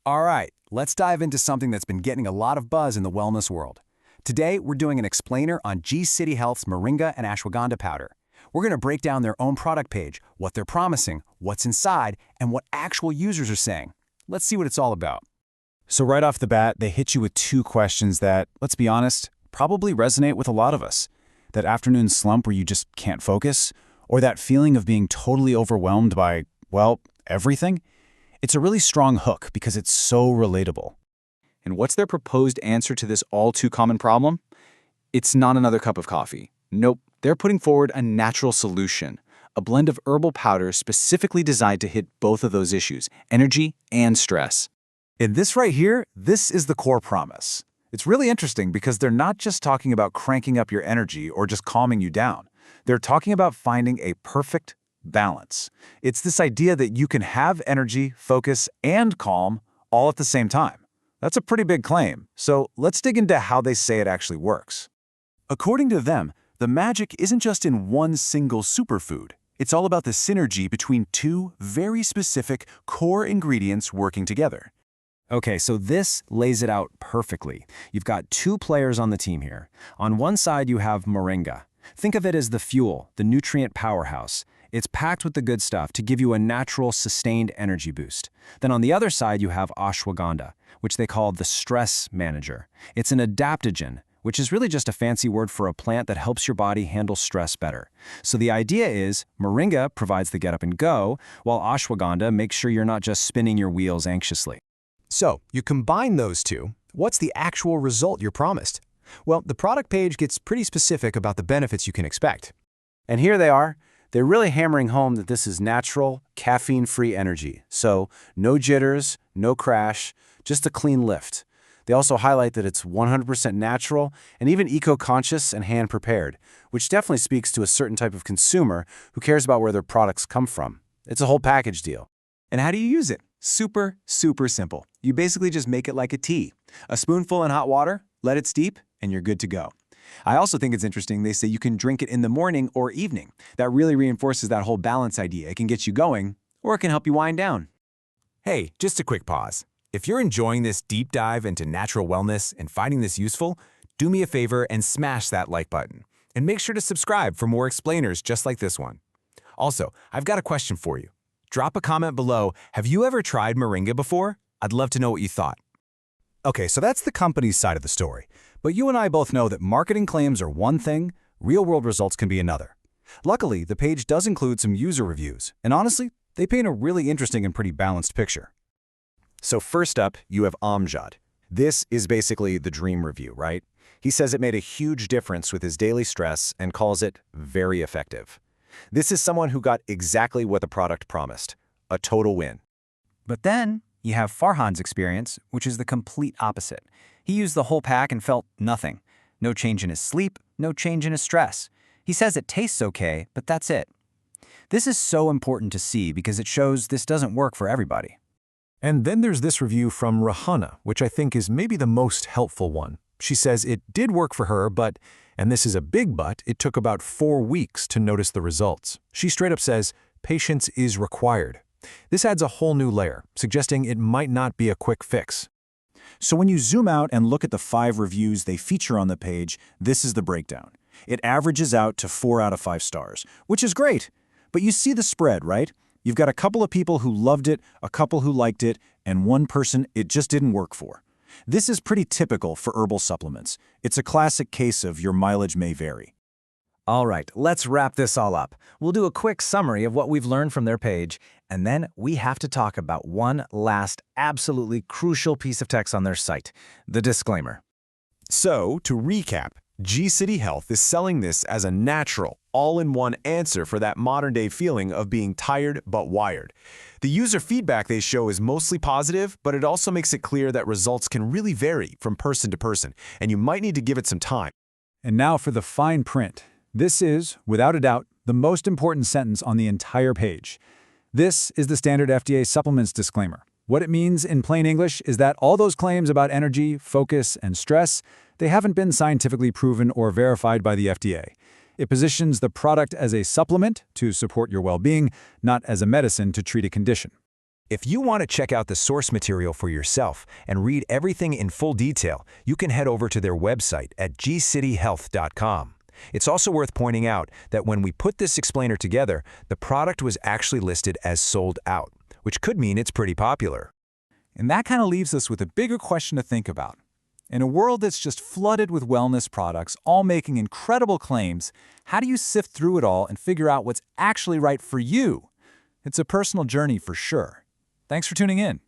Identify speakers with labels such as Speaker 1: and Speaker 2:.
Speaker 1: All right, let's dive into something that's been getting a lot of buzz in the wellness world. Today, we're doing an explainer on G-City Health's Moringa and ashwagandha powder. We're going to break down their own product page, what they're promising, what's inside, and what actual users are saying. Let's see what it's all about.
Speaker 2: So right off the bat, they hit you with two questions that, let's be honest, probably resonate with a lot of us. That afternoon slump where you just can't focus, or that feeling of being totally overwhelmed by, well, everything. It's a really strong hook because it's so relatable. And what's their proposed answer to this all-too-common problem? It's not another cup of coffee. Nope, they're putting forward a natural solution, a blend of herbal powders specifically designed to hit both of those issues, energy and stress.
Speaker 1: In this right here, this is the core promise. It's really interesting because they're not just talking about cranking up your energy or just calming you down. They're talking about finding a perfect balance. It's this idea that you can have energy, focus, and calm all at the same time. That's a pretty big claim, so let's dig into how they say it actually works. According to them, the magic isn't just in one single superfood. It's all about the synergy between two very specific core ingredients working together. Okay, so this lays it out perfectly. You've got two players on the team here. On one side, you have Moringa. Think of it as the fuel, the nutrient powerhouse. It's packed with the good stuff to give you a natural, sustained energy boost. Then on the other side, you have ashwagandha, which they call the stress manager. It's an adaptogen, which is really just a fancy word for a plant that helps your body handle stress better. So the idea is, Moringa provides the get up and go, while ashwagandha makes sure you're not just spinning your wheels anxiously.
Speaker 3: So, you combine those two, what's the actual result you're promised? Well, the product page gets pretty specific about the benefits you can expect.
Speaker 2: And here they are. They're really hammering home that this is natural, caffeine-free energy. So, no jitters, no crash, just a clean lift. They also highlight that it's 100% natural and even eco-conscious and hand-prepared, which definitely speaks to a certain type of consumer who cares about where their products come from. It's a whole package deal.
Speaker 1: And how do you use it? Super, super simple. You basically just make it like a tea. A spoonful in hot water, let it steep, and you're good to go. I also think it's interesting they say you can drink it in the morning or evening. That really reinforces that whole balance idea. It can get you going, or it can help you wind down.
Speaker 4: Hey, just a quick pause. If you're enjoying this deep dive into natural wellness and finding this useful, do me a favor and smash that like button. And make sure to subscribe for more explainers just like this one. Also, I've got a question for you. Drop a comment below. Have you ever tried Moringa before? I'd love to know what you thought.
Speaker 1: Okay, so that's the company's side of the story. But you and I both know that marketing claims are one thing, real-world results can be another. Luckily, the page does include some user reviews, and honestly, they paint a really interesting and pretty balanced picture. So first up, you have Amjad. This is basically the dream review, right? He says it made a huge difference with his daily stress and calls it very effective. This is someone who got exactly what the product promised, a total win.
Speaker 5: But then you have Farhan's experience, which is the complete opposite. He used the whole pack and felt nothing. No change in his sleep, no change in his stress. He says it tastes okay, but that's it. This is so important to see because it shows this doesn't work for everybody.
Speaker 3: And then there's this review from Rahana, which I think is maybe the most helpful one. She says it did work for her, but, and this is a big but, it took about 4 weeks to notice the results. She straight up says, patience is required. This adds a whole new layer, suggesting it might not be a quick fix.
Speaker 2: So when you zoom out and look at the 5 reviews they feature on the page, this is the breakdown. It averages out to 4 out of 5 stars, which is great. But you see the spread, right? You've got a couple of people who loved it, a couple who liked it, and one person it just didn't work for. This is pretty typical for herbal supplements. It's a classic case of your mileage may vary.
Speaker 5: All right, let's wrap this all up. We'll do a quick summary of what we've learned from their page, and then we have to talk about one last absolutely crucial piece of text on their site, the disclaimer.
Speaker 4: So, to recap, G-City Health is selling this as a natural, all-in-one answer for that modern-day feeling of being tired but wired. The user feedback they show is mostly positive, but it also makes it clear that results can really vary from person to person, and you might need to give it some time.
Speaker 1: And now for the fine print. This is, without a doubt, the most important sentence on the entire page. This is the standard FDA supplements disclaimer. What it means in plain English is that all those claims about energy, focus, and stress, they haven't been scientifically proven or verified by the FDA. It positions the product as a supplement to support your well-being, not as a medicine to treat a condition.
Speaker 4: If you want to check out the source material for yourself and read everything in full detail, you can head over to their website at gcityhealth.com. It's also worth pointing out that when we put this explainer together, the product was actually listed as sold out, which could mean it's pretty popular.
Speaker 1: And that kind of leaves us with a bigger question to think about. In a world that's just flooded with wellness products, all making incredible claims, how do you sift through it all and figure out what's actually right for you? It's a personal journey for sure. Thanks for tuning in.